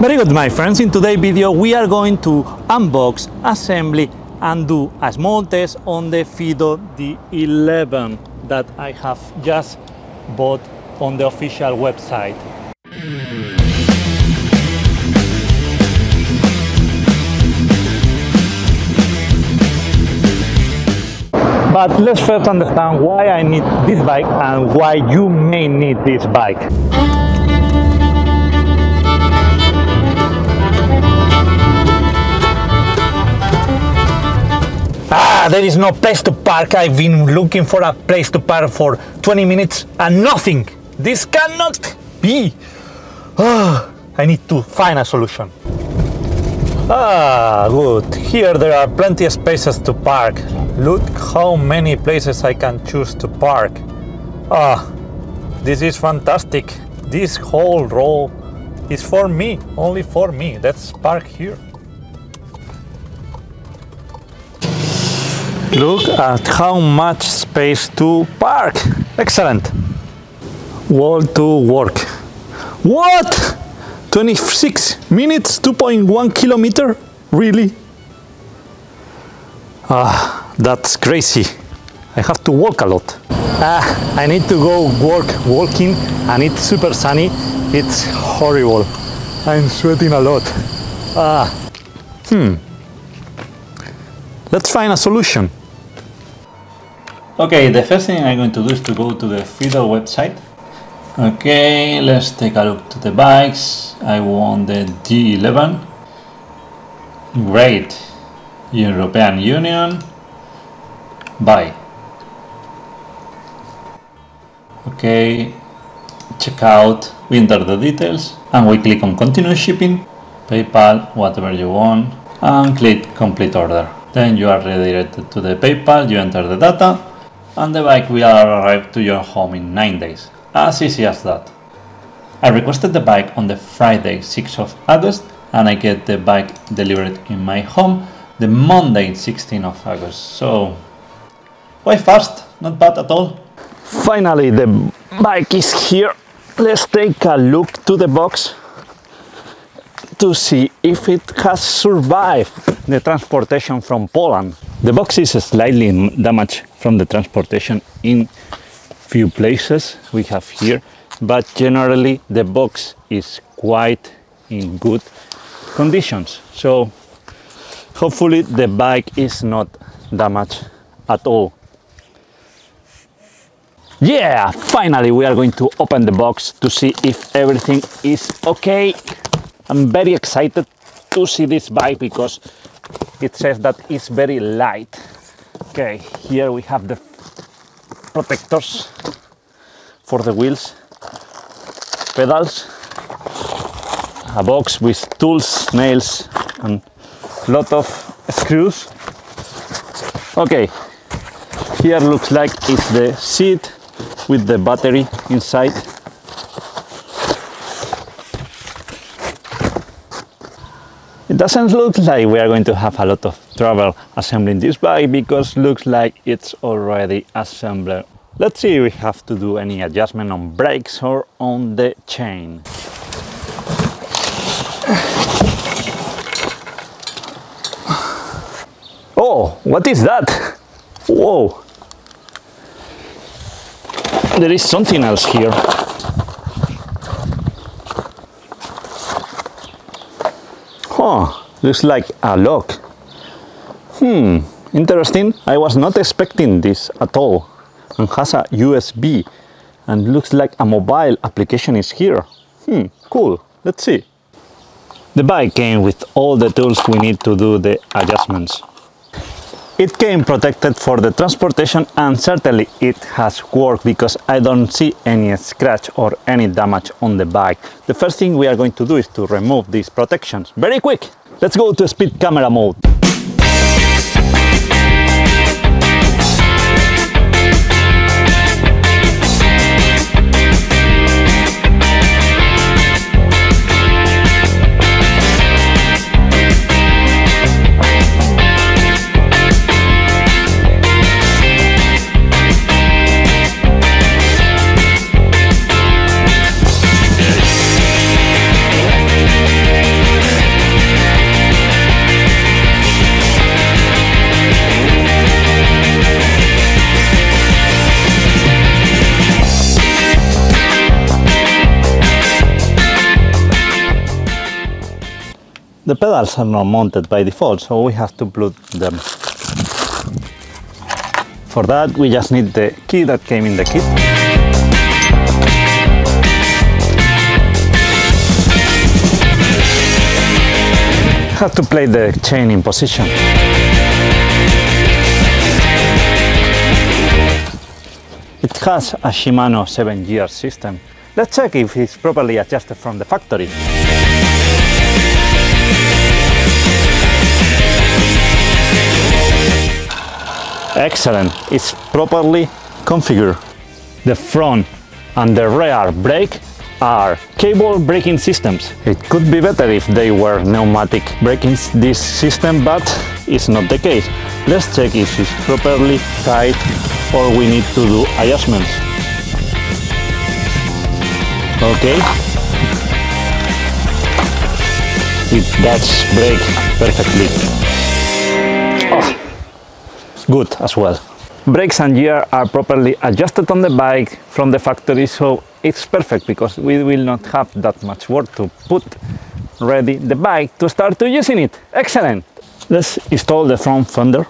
Very good, my friends. In today's video we are going to unbox, assembly and do a small test on the Fido D11 that I have just bought on the official website. But let's first understand why I need this bike and why you may need this bike. There is no place to park. I've been looking for a place to park for 20 minutes and nothing. This cannot be. I need to find a solution. Good. Here there are plenty of spaces to park. Look how many places I can choose to park. This is fantastic. This whole row is for me, only for me. Let's park here. Look at how much space to park. Excellent. Wall to work. What? 26 minutes, 2.1 kilometer? Really? That's crazy. I have to walk a lot. I need to go walking and it's super sunny. It's horrible. I'm sweating a lot. Let's find a solution. Okay, the first thing I'm going to do is to go to the Fido website. Okay, let's take a look to the bikes. I want the D11. Great. European Union. Buy. Okay, check out. We enter the details and we click on continue shipping, PayPal, whatever you want, and click complete order. Then you are redirected to the PayPal, you enter the data, and the bike will arrive to your home in 9 days. As easy as that. I requested the bike on the Friday 6th of August and I get the bike delivered in my home the Monday 16th of August. So quite fast, not bad at all. Finally the bike is here. Let's take a look to the box to see if it has survived the transportation from Poland. The box is slightly damaged from the transportation in few places we have here, but generally the box is quite in good conditions. So hopefully the bike is not damaged at all. Yeah, finally we are going to open the box to see if everything is okay. I'm very excited to see this bike because it says that it's very light. Okay, here we have the protectors for the wheels, pedals, a box with tools, nails and a lot of screws. Okay, here looks like it's the seat with the battery inside. It doesn't look like we are going to have a lot of trouble assembling this bike because looks like it's already assembled. Let's see if we have to do any adjustment on brakes or on the chain. Oh, what is that? Whoa! There is something else here. Looks like a lock. Interesting. I was not expecting this at all. And has a USB and looks like a mobile application is here. Cool. Let's see. The bike came with all the tools we need to do the adjustments. It came protected for the transportation and certainly it has worked because I don't see any scratch or any damage on the bike. The first thing we are going to do is to remove these protections. Very quick! Let's go to speed camera mode. The pedals are not mounted by default, so we have to plug them. For that, we just need the key that came in the kit. Have to play the chain in position. It has a Shimano 7-gear system. Let's check if it's properly adjusted from the factory. Excellent, it's properly configured. The front and the rear brake are cable braking systems. It could be better if they were pneumatic braking this system, but it's not the case. Let's check if it's properly tight or we need to do adjustments. Okay. It does brake perfectly. Oh. Good as well. Brakes and gear are properly adjusted on the bike from the factory, so it's perfect because we will not have that much work to put ready the bike to start to using it. Excellent! Let's install the front fender.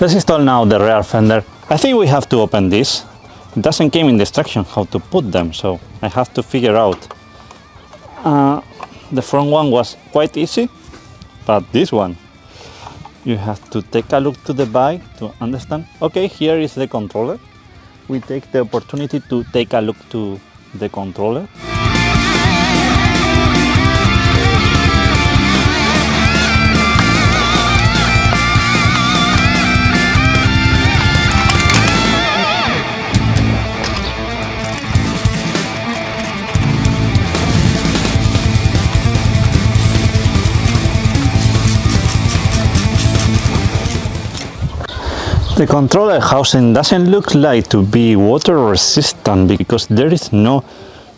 Let's install now the rear fender. I think we have to open this. It doesn't come in the instruction how to put them, so I have to figure out. The front one was quite easy, but this one, you have to take a look to the bike to understand. Okay, here is the controller. We take the opportunity to take a look to the controller. The controller housing doesn't look like to be water resistant because there is no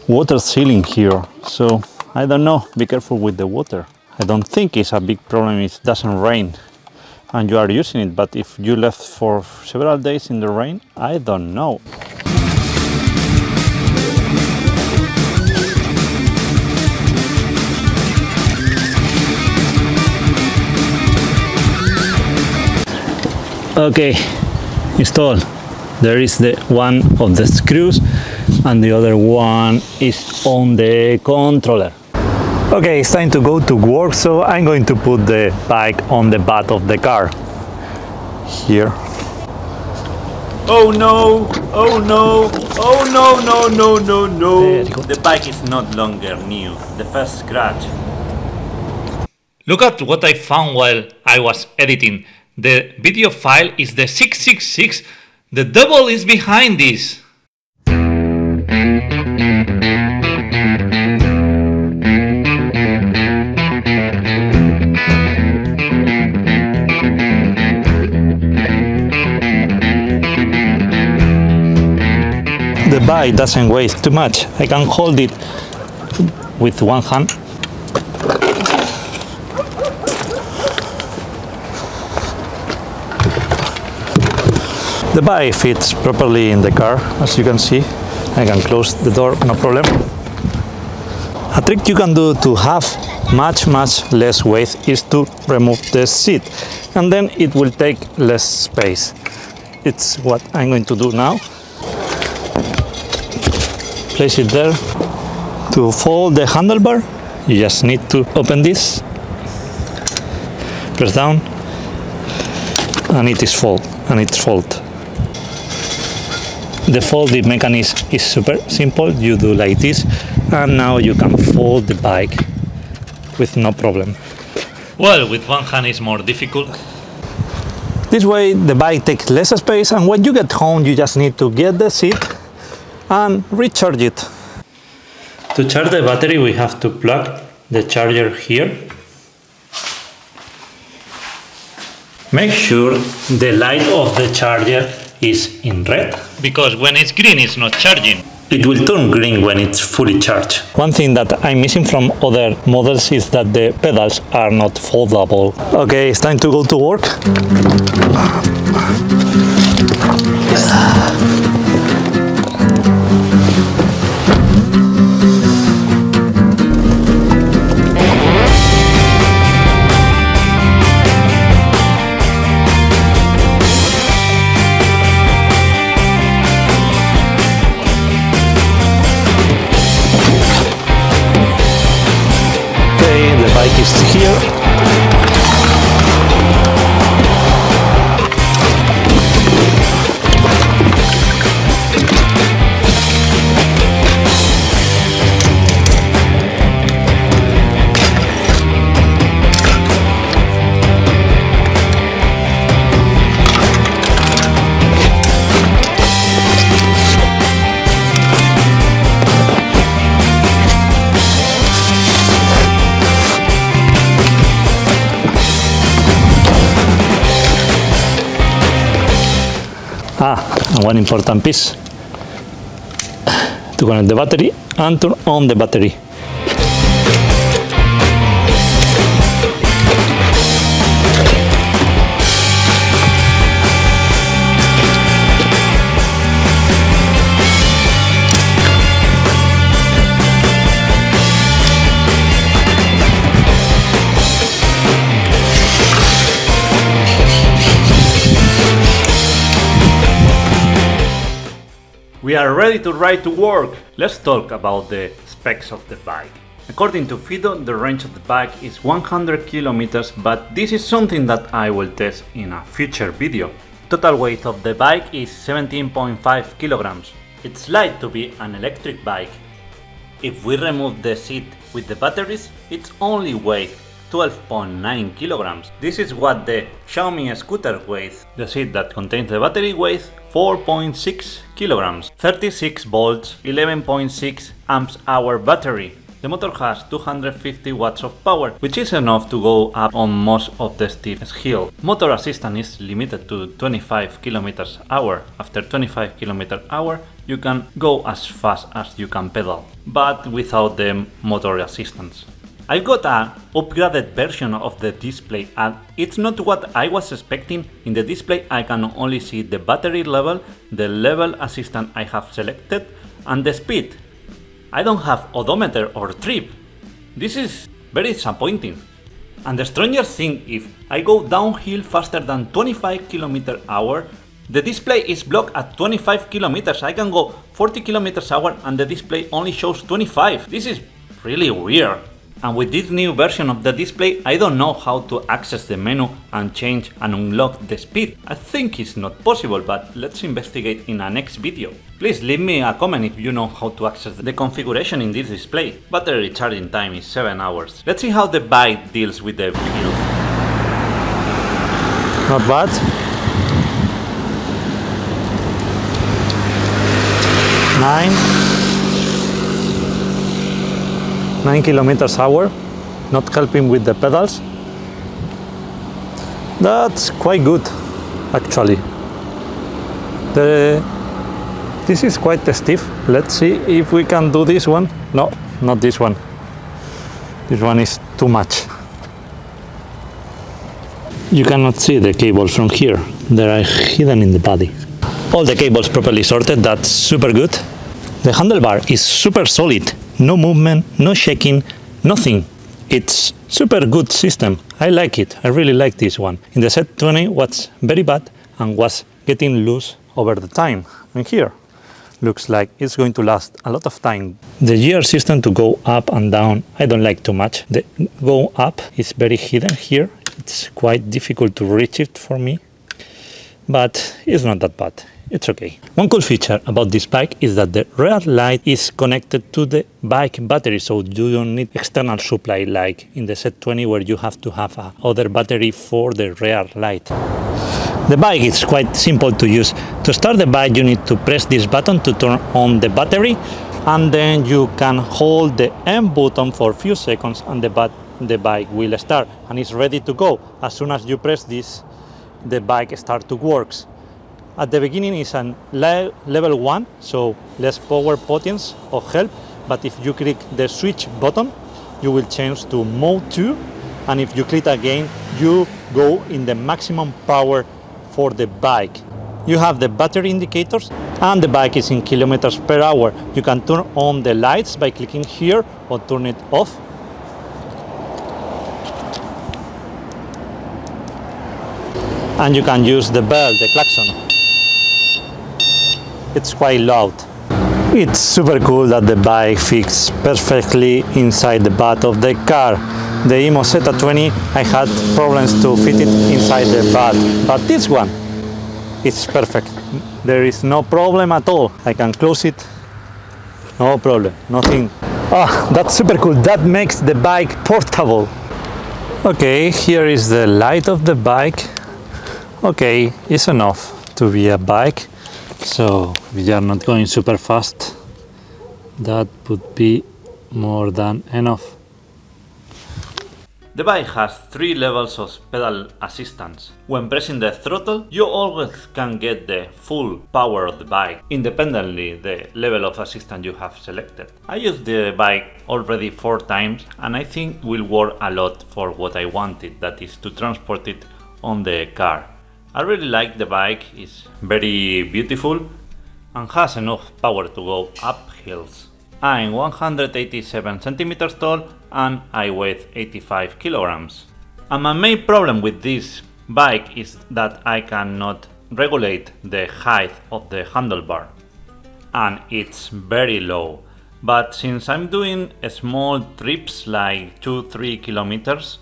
water sealing here, so I don't know, be careful with the water. I don't think it's a big problem if it doesn't rain and you are using it, but if you left for several days in the rain, I don't know. Okay, install. There is the one of the screws and the other one is on the controller. Okay, it's time to go to work, so I'm going to put the bike on the back of the car. Here. Oh no! Oh no! Oh no, no, no, no, no! The bike is not longer new. The first scratch. Look at what I found while I was editing. The video file is the 666. The devil is behind this. The bike doesn't weigh too much. I can hold it with one hand. The bike fits properly in the car, as you can see. I can close the door, no problem. A trick you can do to have much less weight is to remove the seat, and then it will take less space. It's what I'm going to do now. Place it there. To fold the handlebar, you just need to open this, press down, and it is fold, The folding mechanism is super simple. You do like this, and now you can fold the bike with no problem. Well, with one hand it's more difficult. This way the bike takes less space, and when you get home you just need to get the seat and recharge it. To charge the battery we have to plug the charger here. Make sure the light of the charger is in red, because when it's green it's not charging. It will turn green when it's fully charged. One thing that I'm missing from other models is that the pedals are not foldable. Okay, it's time to go to work. Bike is here. And one important piece to connect the battery and turn on the battery. We are ready to ride to work. Let's talk about the specs of the bike. According to Fido, the range of the bike is 100 kilometers, but this is something that I will test in a future video. Total weight of the bike is 17.5 kilograms. It's light to be an electric bike. If we remove the seat with the batteries, it's only weight 12.9 kilograms. This is what the Xiaomi scooter weighs. The seat that contains the battery weighs 4.6 kilograms. 36 volts, 11.6 amps hour battery. The motor has 250 watts of power, which is enough to go up on most of the steep hills. Motor assistance is limited to 25 kilometers per hour. After 25 kilometers per hour, you can go as fast as you can pedal, but without the motor assistance. I've got an upgraded version of the display and it's not what I was expecting. In the display I can only see the battery level, the level assistant I have selected, and the speed. I don't have odometer or trip. This is very disappointing. And the strangest thing, if I go downhill faster than 25 kilometers per hour, the display is blocked at 25 kilometers. I can go 40 kilometers per hour and the display only shows 25. This is really weird. And with this new version of the display, I don't know how to access the menu and change and unlock the speed. I think it's not possible, but let's investigate in a next video. Please leave me a comment if you know how to access the configuration in this display. Battery charging time is 7 hours. Let's see how the bike deals with the hills. Not bad. Nine kilometers per hour, not helping with the pedals. That's quite good, actually. This is quite stiff. Let's see if we can do this one. No, not this one. This one is too much. You cannot see the cables from here. They are hidden in the body. All the cables properly sorted, that's super good. The handlebar is super solid. No movement, no shaking, nothing. It's super good system. I like it. I really like this one. In the Z20 was very bad and was getting loose over the time. And here looks like it's going to last a lot of time. The gear system to go up and down, I don't like too much. The go up is very hidden here. It's quite difficult to reach it for me, but it's not that bad. It's okay. One cool feature about this bike is that the rear light is connected to the bike battery, so you don't need external supply like in the Z20 where you have to have another battery for the rear light. The bike is quite simple to use. To start the bike you need to press this button to turn on the battery, and then you can hold the M button for a few seconds and the bike will start and it's ready to go. As soon as you press this, the bike starts to work. At the beginning it's a level 1, so less power potence or help, but if you click the switch button, you will change to mode 2, and if you click again, you go in the maximum power for the bike. You have the battery indicators and the bike is in kilometers per hour. You can turn on the lights by clicking here or turn it off. And you can use the bell, the klaxon. It's quite loud. It's super cool that the bike fits perfectly inside the butt of the car. The Imo Z20, I had problems to fit it inside the butt, but this one, it's perfect. There is no problem at all. I can close it, no problem, nothing. Ah, that's super cool. That makes the bike portable. Okay, here is the light of the bike. Okay, it's enough to be a bike. So we are not going super fast. That would be more than enough. The bike has 3 levels of pedal assistance. When pressing the throttle, you always can get the full power of the bike, independently the level of assistance you have selected. I used the bike already 4 times and I think it will work a lot for what I wanted, that is to transport it on the car. I really like the bike, it's very beautiful and has enough power to go up hills. I'm 187 centimeters tall and I weigh 85 kilograms. And my main problem with this bike is that I cannot regulate the height of the handlebar and it's very low. But since I'm doing small trips like 2-3 kilometers,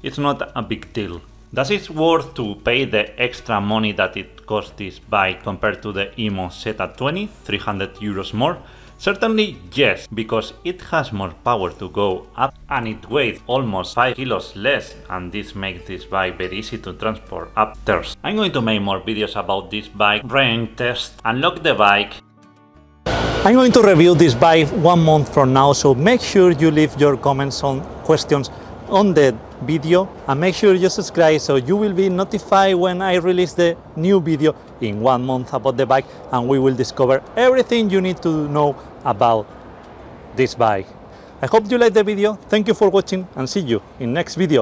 it's not a big deal. Does it worth to pay the extra money that it costs this bike compared to the Imo Z20, 300 euros more? Certainly yes, because it has more power to go up and it weighs almost 5 kilos less, and this makes this bike very easy to transport upstairs. I'm going to make more videos about this bike, range test, unlock the bike. I'm going to review this bike 1 month from now, so make sure you leave your comments on questions on the video and make sure you subscribe so you will be notified when I release the new video in 1 month about the bike, and we will discover everything you need to know about this bike. I hope you liked the video, thank you for watching and see you in next video.